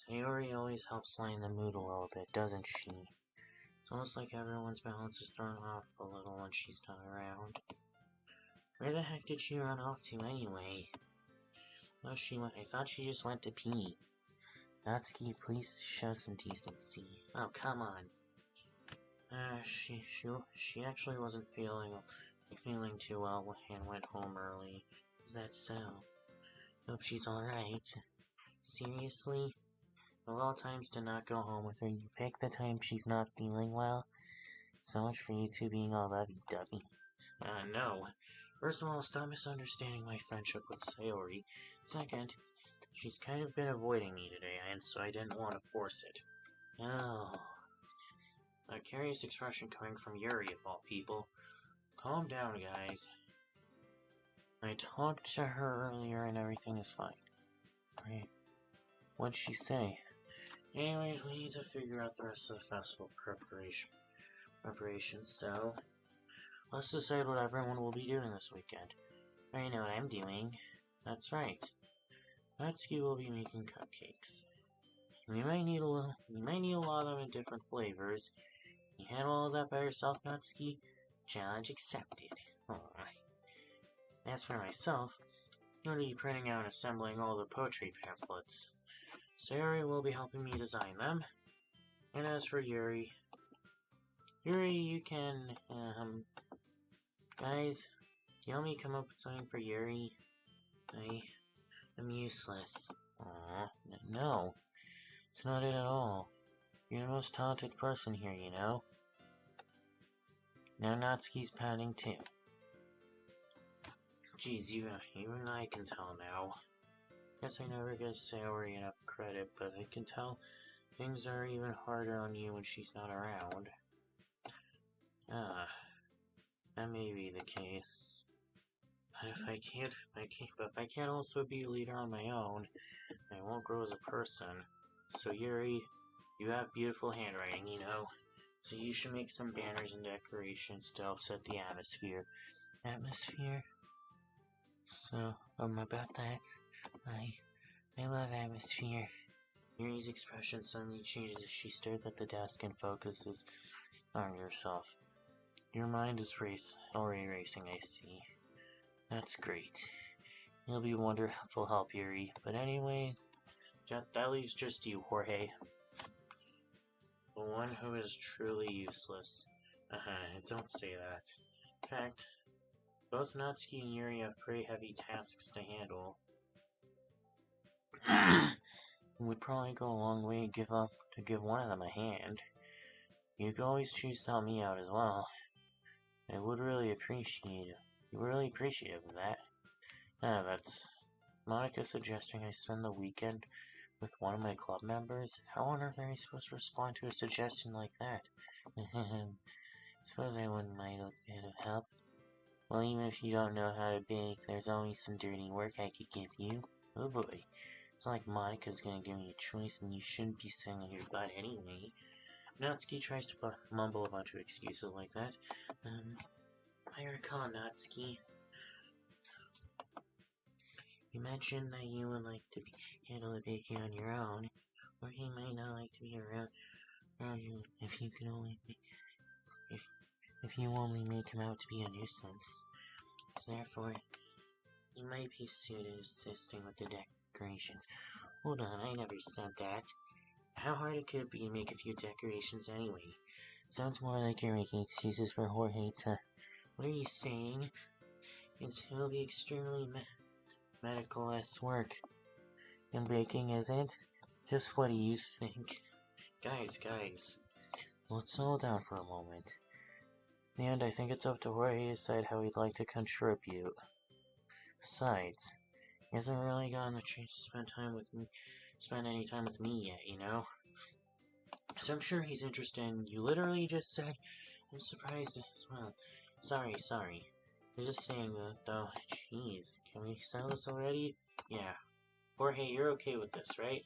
Sayori always helps lighten the mood a little bit, doesn't she? It's almost like everyone's balance is thrown off a little when she's not around. Where the heck did she run off to anyway? Oh, I thought she just went to pee. Natsuki, please show some decency. Oh, come on. She actually wasn't feeling too well and went home early. Is that so? Hope she's alright. Seriously? Of all times to not go home with her, you pick the time she's not feeling well? So much for you two being all lovey-dovey. No. First of all, stop misunderstanding my friendship with Sayori. Second, she's kind of been avoiding me today, and so I didn't want to force it. Oh. A curious expression coming from Yuri, of all people. Calm down, guys. I talked to her earlier and everything is fine. Right. What'd she say? Anyways, we need to figure out the rest of the festival preparations, so... Let's decide what everyone will be doing this weekend. I already know what I'm doing. That's right. Natsuki will be making cupcakes. We might need a lot of them in different flavors. You handle all of that by yourself, Natsuki? Challenge accepted. Alright. As for myself, I'm going to be printing out and assembling all the poetry pamphlets. Sayori will be helping me design them. And as for Yuri, you can, guys, can you help me come up with something for Yuri? I'm useless. Aw, no. It's not it at all. You're the most talented person here, you know? Now Natsuki's pouting too. Geez, even I can tell now. Guess I never give Sayori enough credit, but I can tell things are even harder on you when she's not around. That may be the case. But if I can't also be a leader on my own, I won't grow as a person. So Yuri, you have beautiful handwriting, you know. So you should make some banners and decorations to help set the atmosphere. Atmosphere? So, about that, I love atmosphere. Yuri's expression suddenly changes as she stares at the desk and focuses on herself. Your mind is already racing, I see. That's great. You'll be wonderful help, Yuri. But anyways, that leaves just you, Jorge. The one who is truly useless. Don't say that. In fact, both Natsuki and Yuri have pretty heavy tasks to handle. It would probably go a long way to give one of them a hand. You could always choose to help me out as well. I would really appreciate it. Really appreciative of that. That's Monica suggesting I spend the weekend with one of my club members? How on earth are I supposed to respond to a suggestion like that? Suppose I wouldn't mind a bit of help. Well, even if you don't know how to bake, there's always some dirty work I could give you. Oh boy. It's like Monica's gonna give me a choice and you shouldn't be sitting on your butt anyway. Natsuki tries to mumble a bunch of excuses like that. I recall, Natsuki. You mentioned that you would like to handle the baking on your own, or he might not like to be around you if you can only if you only make him out to be a nuisance. So therefore, he might be suited assisting with the decorations. Hold on, I never said that. How hard could it be to make a few decorations anyway? Sounds more like you're making excuses for Jorge to... What are you saying? It will be extremely medical-less work. And baking isn't? Just what do you think? Guys, let's slow down for a moment. In the end, I think it's up to Jorge to decide how he'd like to contribute. Besides, he hasn't really gotten the chance to spend any time with me yet, you know? So I'm sure he's interested in... You literally just said... I'm surprised as well. Sorry. I was just saying that, though. Jeez, can we settle this already? Yeah. Jorge, you're okay with this, right?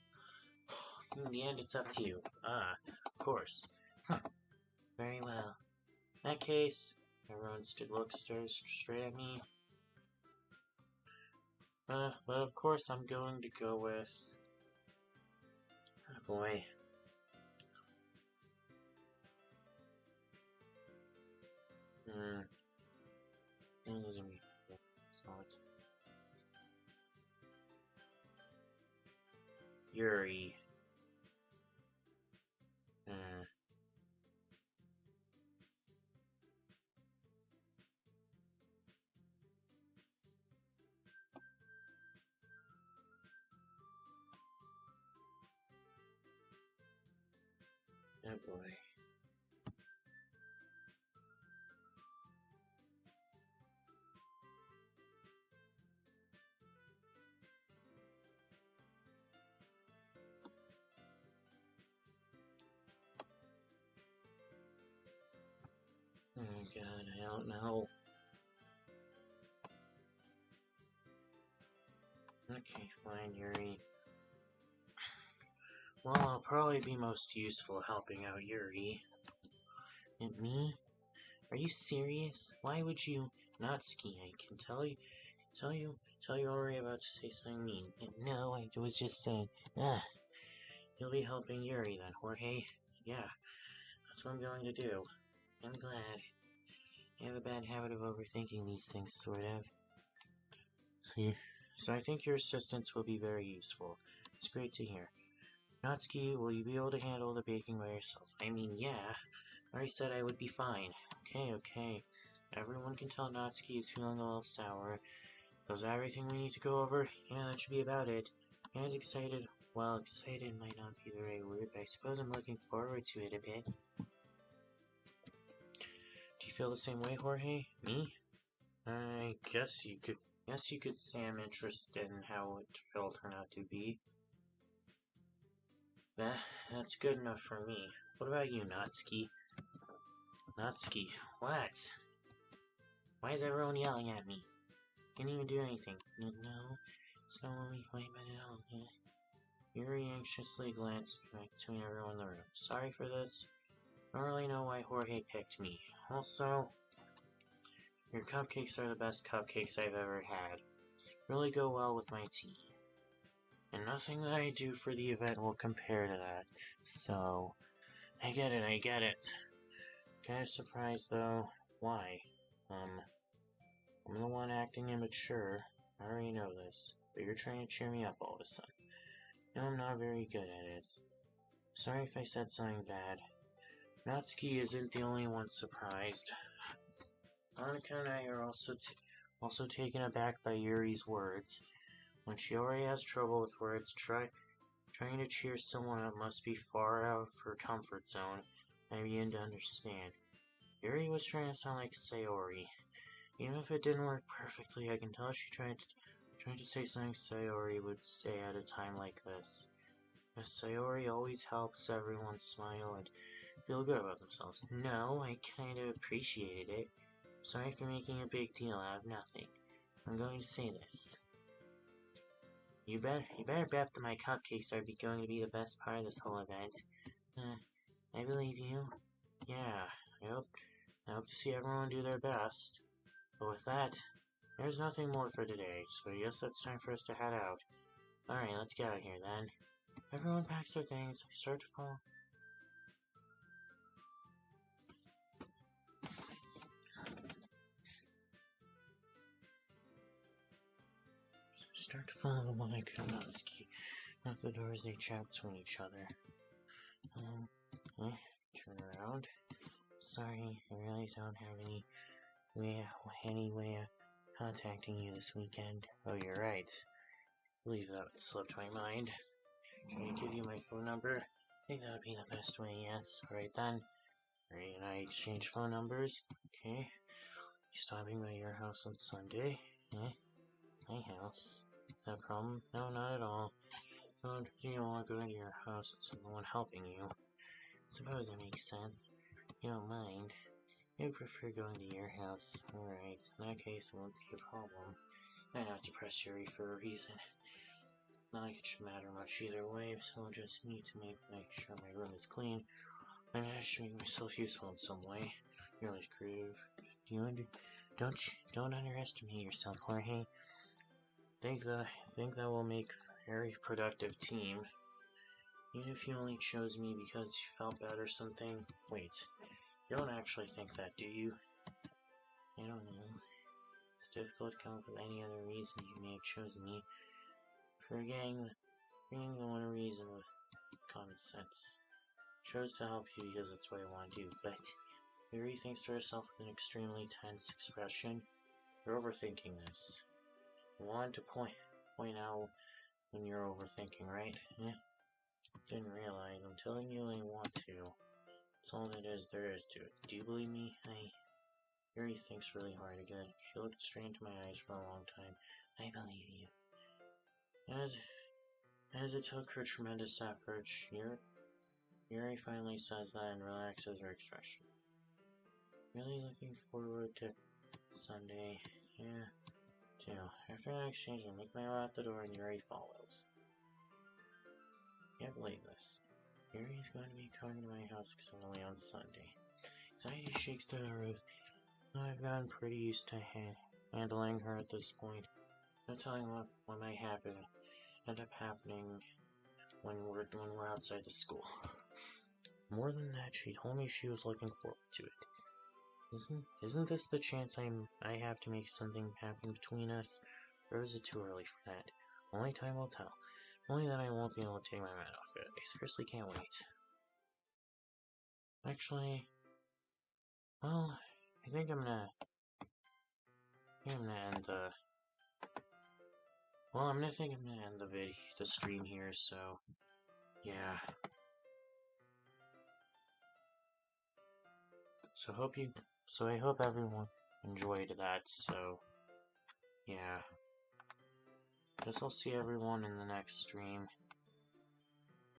In the end, it's up to you. Ah, of course. Very well. In that case, everyone looked straight at me. But of course, I'm going to go with... Oh boy. Yuri. Oh boy. Oh god, I don't know. Okay, fine, Yuri. Well, I'll probably be most useful helping out Yuri. And me? Are you serious? Why would you not ski? I can tell you already about to say something mean. No, I was just saying. You'll be helping Yuri then, Jorge. Yeah, that's what I'm going to do. I'm glad. I have a bad habit of overthinking these things, sort of. So I think your assistance will be very useful. It's great to hear. Natsuki, will you be able to handle the baking by yourself? I mean, yeah. I already said I would be fine. Okay. Everyone can tell Natsuki is feeling a little sour. Was that everything we need to go over? Yeah, that should be about it. As excited? Well, excited might not be the right word, but I suppose I'm looking forward to it a bit. Do you feel the same way, Jorge? Me? I guess you could say I'm interested in how it'll turn out to be. That's good enough for me. What about you, Natsuki? Natsuki, what? Why is everyone yelling at me? Didn't even do anything. No, it's not what we fight about at all. Yeah. Yuri anxiously glanced back between everyone in the room. Sorry for this. I don't really know why Jorge picked me. Also, your cupcakes are the best cupcakes I've ever had. Really go well with my tea. And nothing that I do for the event will compare to that. So, I get it. Kinda surprised though. Why? I'm the one acting immature. I already know this. But you're trying to cheer me up all of a sudden. No, I'm not very good at it. Sorry if I said something bad. Natsuki isn't the only one surprised. Annika and I are also taken aback by Yuri's words. When she already has trouble with words, trying to cheer someone up must be far out of her comfort zone. I begin to understand. Yuri was trying to sound like Sayori. Even if it didn't work perfectly, I can tell she tried to say something Sayori would say at a time like this. As Sayori always helps everyone smile and feel good about themselves. No, I kind of appreciated it. Sorry for making a big deal out of nothing. I'm going to say this. You better bet that my cupcakes are going to be the best part of this whole event. I believe you. Yeah, I hope to see everyone do their best. But with that, there's nothing more for today, so I guess it's time for us to head out. Alright, let's get out of here then. Everyone packs their things, start to fall. Start to follow the mic, not the doors they chat between each other. Turn around. Sorry, I really don't have any way of contacting you this weekend. Oh, you're right. I believe that slipped my mind. Should I give you my phone number? I think that would be the best way, yes. Alright then. Alright, and I exchange phone numbers. Okay. You stopping by your house on Sunday? My house? No problem? No, not at all. Oh, you don't want to go into your house with someone helping you. Suppose that makes sense. You don't mind. You prefer going to your house. Alright, in that case it won't be a problem. I have to press Yuri for a reason. Not like it should matter much either way, so I'll just need to make sure my room is clean. I managed to make myself useful in some way. You're really creative. Don't underestimate yourself, Jorge. Think that will make a very productive team. Even if you only chose me because you felt bad or something. Wait, you don't actually think that, do you? I don't know. It's difficult to come up with any other reason you may have chosen me. Forgetting the one reason with common sense. Chose to help you because that's what I want to do, but Yuri thinks to herself with an extremely tense expression. You're overthinking this. You want to point out when you're overthinking, right? Didn't realize. I'm telling you I want to. That's all there is to it. Do you believe me? Yuri thinks really hard again. She looked straight into my eyes for a long time. I believe you. As it took her tremendous effort, Yuri finally says that and relaxes her expression. Really looking forward to Sunday. Yeah, too. After that exchange, I make my way out the door and Yuri follows. Can't believe this. Yuri's going to be coming to my house suddenly on Sunday. Anxiety shakes through the roof. I've gotten pretty used to handling her at this point. No telling what might end up happening when we're outside the school. More than that, she told me she was looking forward to it. Isn't this the chance I have to make something happen between us? Or is it too early for that? Only time will tell. Only that I won't be able to take my mind off it. I seriously can't wait. Actually, well, I think I'm gonna end the... Well, I'm gonna end the stream here, so... Yeah. So I hope everyone enjoyed that, so... Yeah. Guess I'll see everyone in the next stream.